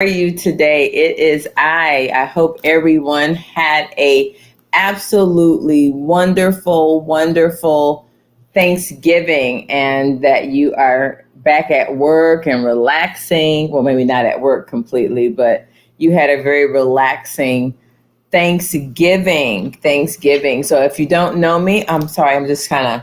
Are you today? It is I. I hope everyone had a absolutely wonderful Thanksgiving and that you are back at work and relaxing. Well, maybe not at work completely, but you had a very relaxing Thanksgiving. So if you don't know me, I'm sorry. I'm just kind of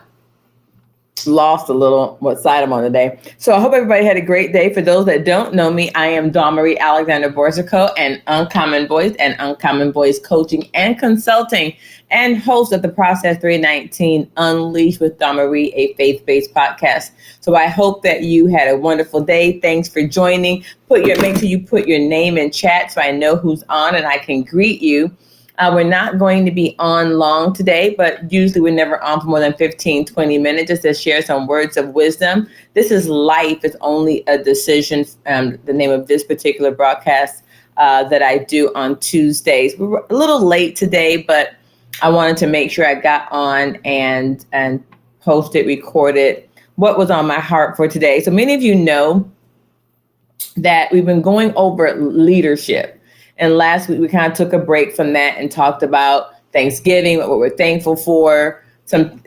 lost a little what side I'm on today. So I hope everybody had a great day. For those that don't know me, I am Dawn Marie Alexander Borsico, an Uncommon Voice and Uncommon Voice Coaching and Consulting, and host of the Process 319 Unleashed with Dawn Marie, a faith-based podcast. So I hope that you had a wonderful day. Thanks for joining. Make sure you put your name in chat so I know who's on and I can greet you. We're not going to be on long today, but usually we're never on for more than 15, 20 minutes just to share some words of wisdom. This is life. It's only a decision. The name of this particular broadcast that I do on Tuesdays. We were a little late today, but I wanted to make sure I got on and posted, recorded what was on my heart for today. So many of you know that we've been going over leadership. And last week, we kind of took a break from that and talked about Thanksgiving, what we're thankful for, some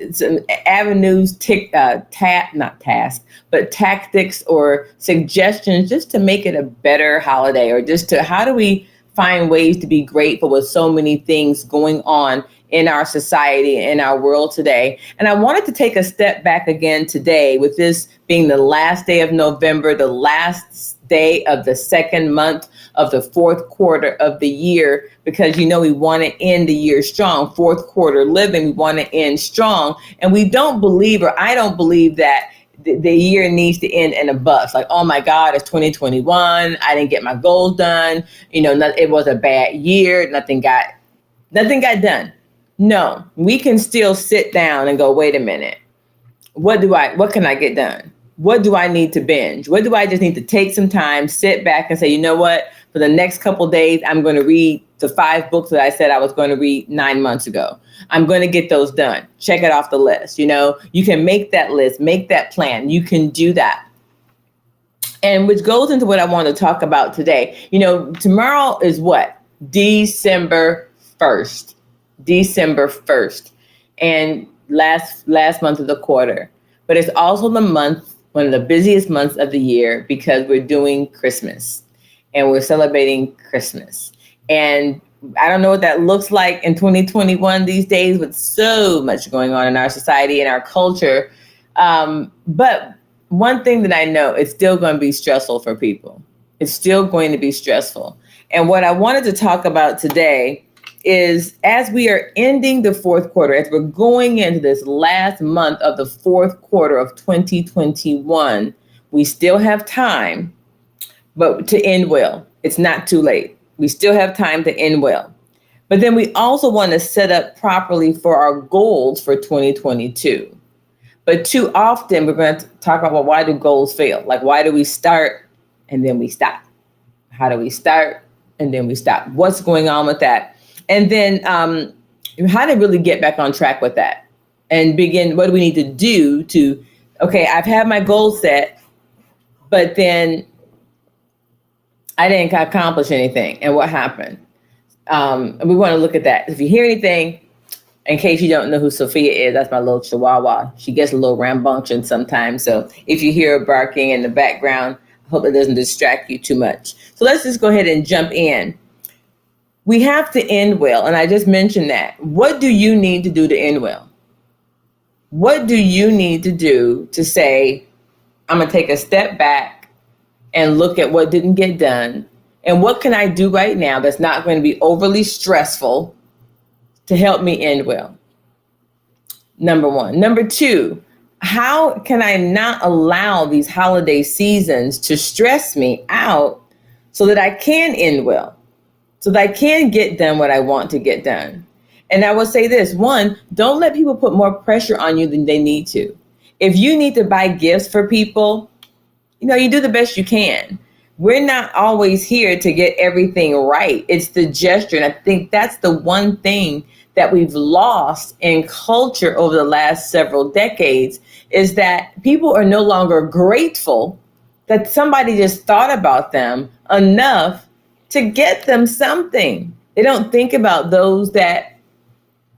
avenues, tactics or suggestions just to make it a better holiday, or just to how do we find ways to be grateful with so many things going on in our society, in our world today. And I wanted to take a step back again today, with this being the last day of November, the last day of the second month of the fourth quarter of the year, because we want to end the year strong. Fourth quarter living, we want to end strong. And we don't believe, or I don't believe, that the year needs to end in a bust. Like, oh my God, it's 2021. I didn't get my goals done. It was a bad year. Nothing got done. No, we can still sit down and go, wait a minute. What can I get done? What do I need to binge? What do I just need to take some time, sit back and say, you know what? For the next couple of days, I'm going to read the 5 books that I said I was going to read 9 months ago. I'm going to get those done. Check it off the list. You can make that list, make that plan. You can do that. And which goes into what I want to talk about today. Tomorrow is what? December 1st. December 1st. And last month of the quarter. But it's also the month, one of the busiest months of the year, because we're doing Christmas and we're celebrating Christmas. And I don't know what that looks like in 2021 these days, with so much going on in our society and our culture. But one thing that I know, it's still going to be stressful for people. It's still going to be stressful. And what I wanted to talk about today is, as we are ending the fourth quarter, as we're going into this last month of the fourth quarter of 2021, we still have time, but to end well. It's not too late. We still have time to end well. But then we also want to set up properly for our goals for 2022. But too often we're going to talk about, well, why do goals fail? Like, why do we start and then we stop? How do we start and then we stop? What's going on with that? And then how to really get back on track with that and begin, what do we need to do to, okay, I've had my goal set, but then I didn't accomplish anything. And what happened? And we want to look at that. If you hear anything, in case you don't know who Sophia is, that's my little chihuahua. She gets a little rambunctious sometimes. So if you hear her barking in the background, I hope it doesn't distract you too much. So let's just go ahead and jump in. We have to end well. And I just mentioned that. What do you need to do to end well? What do you need to do to say, I'm going to take a step back and look at what didn't get done? And what can I do right now that's not going to be overly stressful to help me end well? Number one. Number two, how can I not allow these holiday seasons to stress me out so that I can end well? So that I can get done what I want to get done. And I will say this, one, don't let people put more pressure on you than they need to. If you need to buy gifts for people, you do the best you can. We're not always here to get everything right. It's the gesture. And I think that's the one thing that we've lost in culture over the last several decades, is that people are no longer grateful that somebody just thought about them enough to get them something. They don't think about those that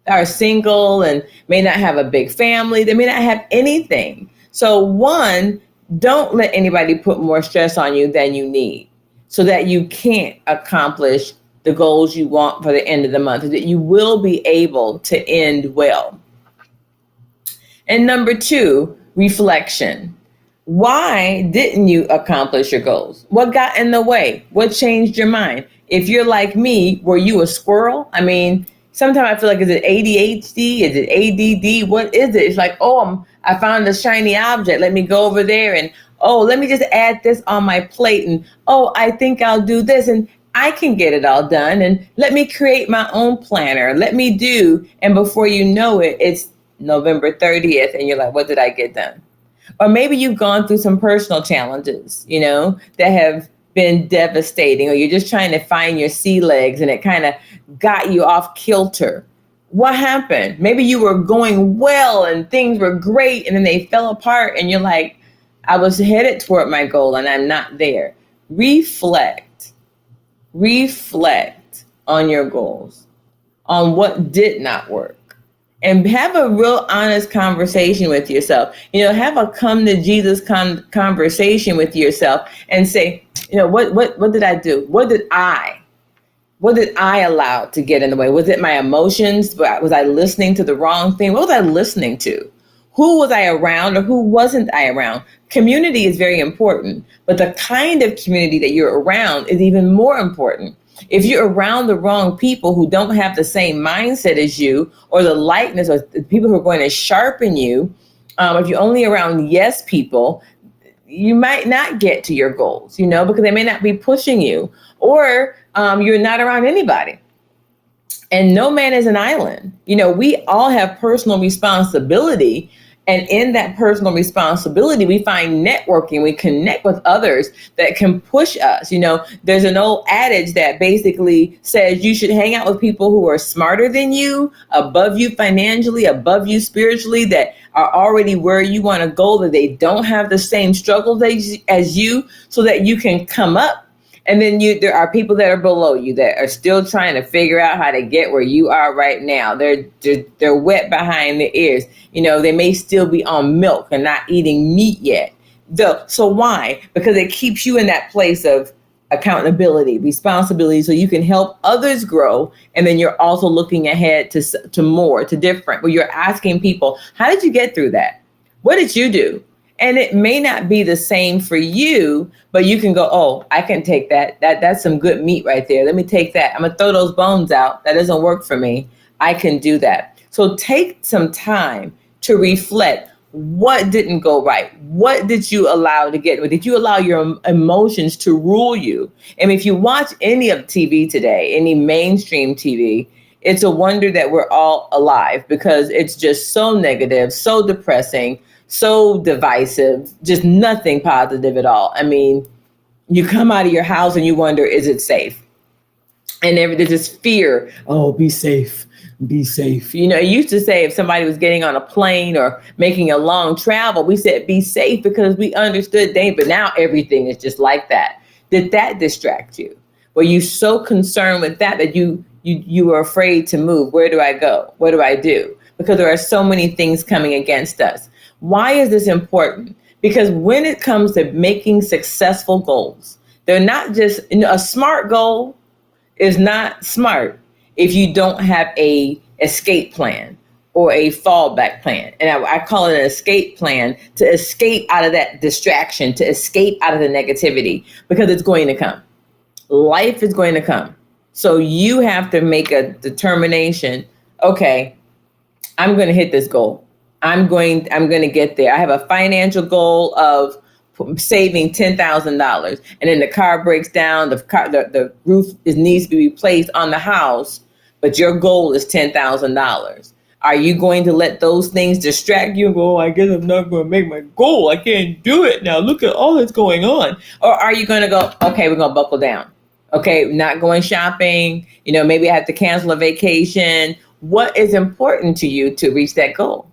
are single and may not have a big family. They may not have anything. So one, don't let anybody put more stress on you than you need so that you can't accomplish the goals you want for the end of the month, that you will be able to end well. And number two, reflection. Why didn't you accomplish your goals? What got in the way? What changed your mind? If you're like me, were you a squirrel? I mean, sometimes I feel like, is it ADHD? Is it ADD? What is it? It's like, oh, I found a shiny object. Let me go over there and, oh, let me just add this on my plate. And, oh, I think I'll do this. And I can get it all done. And let me create my own planner. Let me do. And before you know it, it's November 30th. And you're like, what did I get done? Or maybe you've gone through some personal challenges, that have been devastating, or you're just trying to find your sea legs and it kind of got you off kilter. What happened? Maybe you were going well and things were great and then they fell apart and you're like, I was headed toward my goal and I'm not there. Reflect on your goals, on what did not work. And have a real honest conversation with yourself. Have a come to Jesus conversation with yourself and say, what did I do? What did I allow to get in the way? Was it my emotions? Was I listening to the wrong thing? What was I listening to? Who was I around or who wasn't I around? Community is very important, but the kind of community that you're around is even more important. If you're around the wrong people who don't have the same mindset as you, or the likeness, or the people who are going to sharpen you, if you're only around yes people, you might not get to your goals, because they may not be pushing you, or you're not around anybody. And no man is an island. We all have personal responsibility. And in that personal responsibility, we find networking. We connect with others that can push us. There's an old adage that basically says you should hang out with people who are smarter than you, above you financially, above you spiritually, that are already where you want to go, that they don't have the same struggles as you, so that you can come up. And then there are people that are below you that are still trying to figure out how to get where you are right now. They're wet behind the ears. They may still be on milk and not eating meat yet. So why? Because it keeps you in that place of accountability, responsibility, so you can help others grow. And then you're also looking ahead to more, to different, where you're asking people, how did you get through that? What did you do? And it may not be the same for you, but you can go, oh, I can take that. That's some good meat right there. Let me take that. I'm going to throw those bones out. That doesn't work for me. I can do that. So take some time to reflect. What didn't go right? What did you allow to get? Did you allow your emotions to rule you? And if you watch any of TV today, any mainstream TV, it's a wonder that we're all alive, because it's just so negative, so depressing, so divisive, just nothing positive at all. I mean, you come out of your house and you wonder, is it safe? And there's this fear, oh, be safe, be safe. It used to say if somebody was getting on a plane or making a long travel, we said, be safe, because we understood danger. But now everything is just like that. Did that distract you? Were you so concerned with that you were afraid to move? Where do I go? What do I do? Because there are so many things coming against us. Why is this important? Because when it comes to making successful goals, they're not just, a smart goal is not smart if you don't have a escape plan or a fallback plan. And I call it an escape plan, to escape out of that distraction, to escape out of the negativity, because it's going to come. Life is going to come. So you have to make a determination. Okay, I'm going to hit this goal. I'm going to get there. I have a financial goal of saving $10,000, and then the car breaks down. The roof needs to be replaced on the house, but your goal is $10,000. Are you going to let those things distract you and go, oh, I guess I'm not going to make my goal. I can't do it now. Look at all that's going on. Or are you going to go, okay, we're going to buckle down. Okay, not going shopping. Maybe I have to cancel a vacation. What is important to you to reach that goal?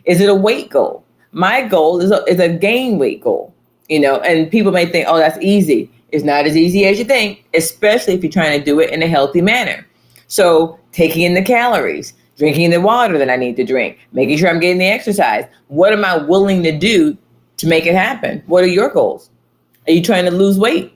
Is it a weight goal? My goal is a gain weight goal, and people may think, oh, that's easy. It's not as easy as you think, especially if you're trying to do it in a healthy manner. So taking in the calories, drinking the water that I need to drink, making sure I'm getting the exercise. What am I willing to do to make it happen? What are your goals? Are you trying to lose weight?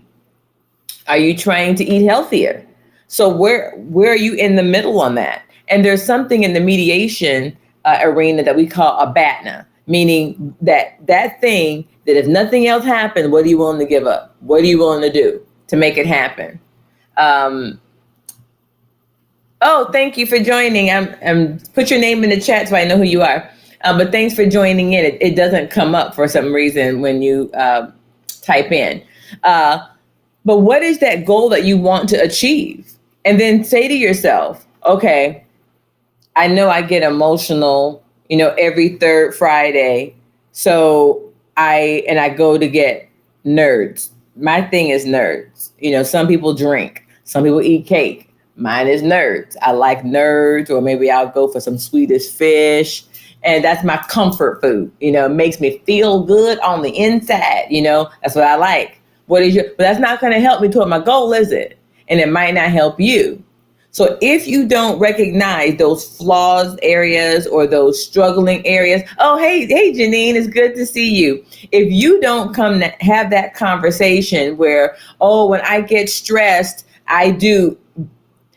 Are you trying to eat healthier? So where are you in the middle on that? And there's something in the mediation arena that we call a Batna, meaning that thing that if nothing else happens, what are you willing to give up? What are you willing to do to make it happen? Oh, thank you for joining. I'm put your name in the chat so I know who you are. But thanks for joining in. It doesn't come up for some reason when you type in. But what is that goal that you want to achieve? And then say to yourself, okay, I know I get emotional, every third Friday. So I go to get nerds. My thing is nerds. Some people drink, some people eat cake. Mine is nerds. I like nerds, or maybe I'll go for some Swedish fish. And that's my comfort food. It makes me feel good on the inside. That's what I like. But that's not going to help me toward my goal, is it? And it might not help you. So if you don't recognize those flaws areas or those struggling areas, oh, hey, Janine, it's good to see you. If you don't come to have that conversation where, oh, when I get stressed, I do,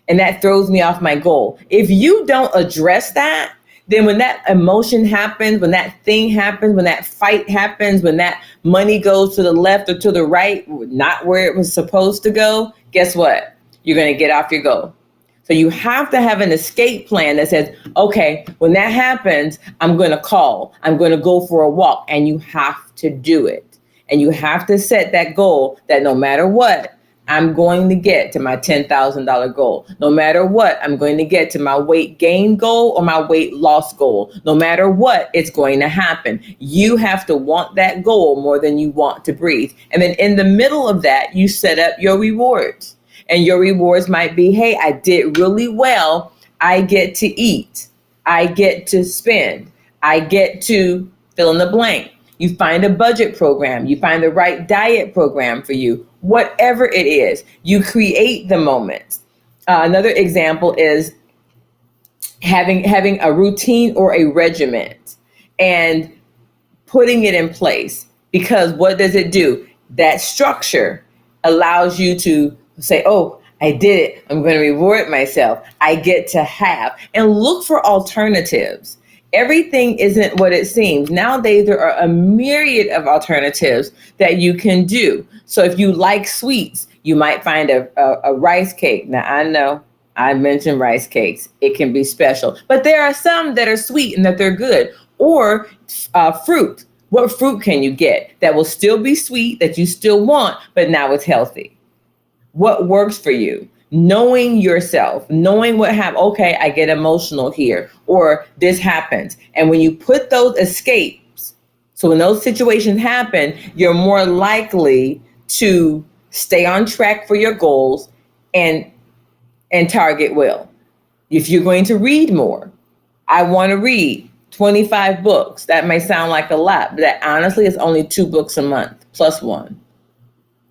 and that throws me off my goal. If you don't address that, then when that emotion happens, when that thing happens, when that fight happens, when that money goes to the left or to the right, not where it was supposed to go, guess what? You're going to get off your goal. So you have to have an escape plan that says, okay, when that happens, I'm going to call, I'm going to go for a walk, and you have to do it. And you have to set that goal that no matter what, I'm going to get to my $10,000 goal. No matter what, I'm going to get to my weight gain goal or my weight loss goal. No matter what, it's going to happen. You have to want that goal more than you want to breathe. And then in the middle of that, you set up your rewards. And your rewards might be, hey, I did really well. I get to eat. I get to spend. I get to fill in the blank. You find a budget program. You find the right diet program for you. Whatever it is, you create the moments. Another example is having a routine or a regiment and putting it in place. Because what does it do? That structure allows you to say, oh, I did it. I'm going to reward myself. I get to have, and look for alternatives. Everything isn't what it seems. Nowadays, there are a myriad of alternatives that you can do. So if you like sweets, you might find a rice cake. Now, I know I mentioned rice cakes. It can be special. But there are some that are sweet and that they're good. Or fruit. What fruit can you get that will still be sweet, that you still want, but now it's healthy? What works for you? Knowing yourself, knowing what happened. Okay, I get emotional here, or this happens. And when you put those escapes, so when those situations happen, you're more likely to stay on track for your goals and target well. If you're going to read more, I want to read 25 books. That may sound like a lot, but that honestly is only 2 books a month plus one.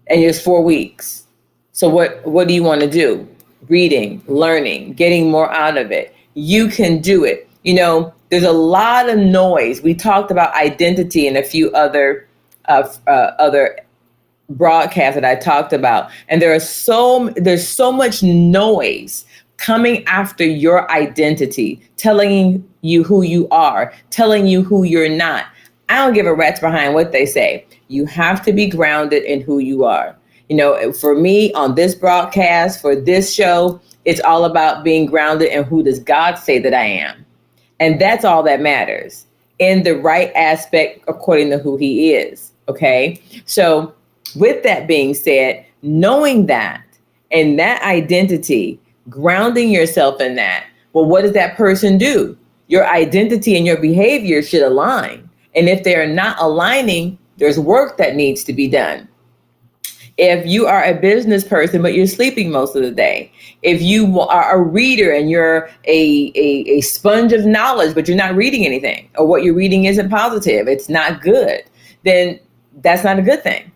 And it's 4 weeks. So what do you want to do? Reading, learning, getting more out of it. You can do it. There's a lot of noise. We talked about identity in a few other broadcasts that I talked about. And there's so much noise coming after your identity, telling you who you are, telling you who you're not. I don't give a rat's behind what they say. You have to be grounded in who you are. For me on this broadcast, for this show, it's all about being grounded in who does God say that I am. And that's all that matters in the right aspect according to who he is. Okay. So with that being said, knowing that and that identity, grounding yourself in that, well, what does that person do? Your identity and your behavior should align. And if they're not aligning, there's work that needs to be done. If you are a business person, but you're sleeping most of the day, if you are a reader and you're a sponge of knowledge, but you're not reading anything, or what you're reading isn't positive, it's not good, then that's not a good thing.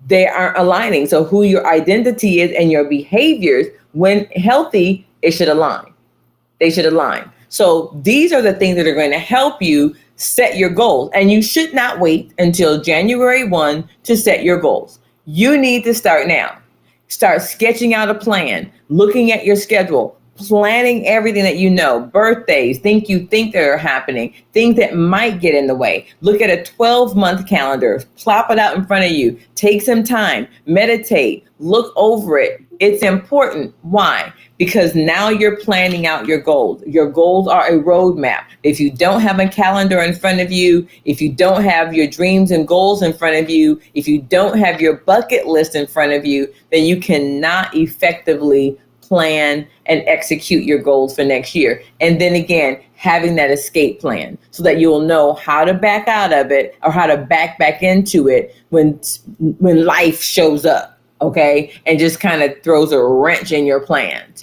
they aren't aligning. So who your identity is and your behaviors, when healthy, it should align. They should align. So these are the things that are going to help you set your goals. And you should not wait until January 1 to set your goals. You need to start now. Start sketching out a plan, looking at your schedule, planning everything that you know, birthdays, things you think that are happening, things that might get in the way. Look at a 12-month calendar, plop it out in front of you, take some time, meditate, look over it. It's important. Why? Because now you're planning out your goals. Your goals are a roadmap. If you don't have a calendar in front of you, if you don't have your dreams and goals in front of you, if you don't have your bucket list in front of you, then you cannot effectively plan and execute your goals for next year. And then again, having that escape plan so that you'll know how to back out of it or how to back into it when life shows up. Okay. And just kind of throws a wrench in your plans.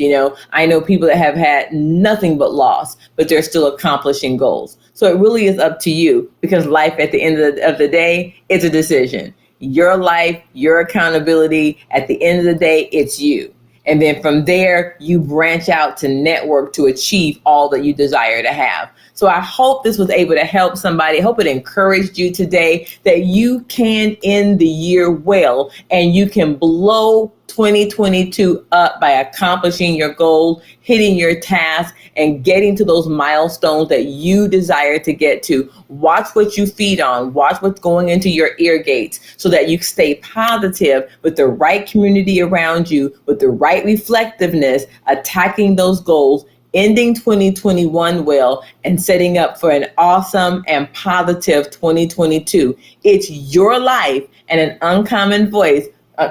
I know people that have had nothing but loss, but they're still accomplishing goals. So it really is up to you, because life at the end of the day, it's a decision. Your life, your accountability, at the end of the day, it's you. And then from there, you branch out to network to achieve all that you desire to have. So I hope this was able to help somebody. I hope it encouraged you today that you can end the year well, and you can blow 2022 up by accomplishing your goal, hitting your task, and getting to those milestones that you desire to get to. Watch what you feed on. Watch what's going into your ear gates so that you stay positive with the right community around you, with the right reflectiveness, attacking those goals, ending 2021 well, and setting up for an awesome and positive 2022. It's your life, and an uncommon voice.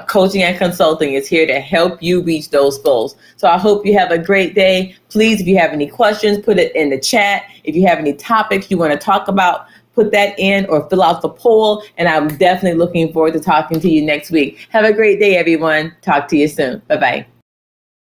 Coaching and consulting is here to help you reach those goals. So I hope you have a great day. Please, if you have any questions, put it in the chat. If you have any topics you want to talk about, put that in or fill out the poll. And I'm definitely looking forward to talking to you next week. Have a great day, everyone. Talk to you soon. Bye-bye.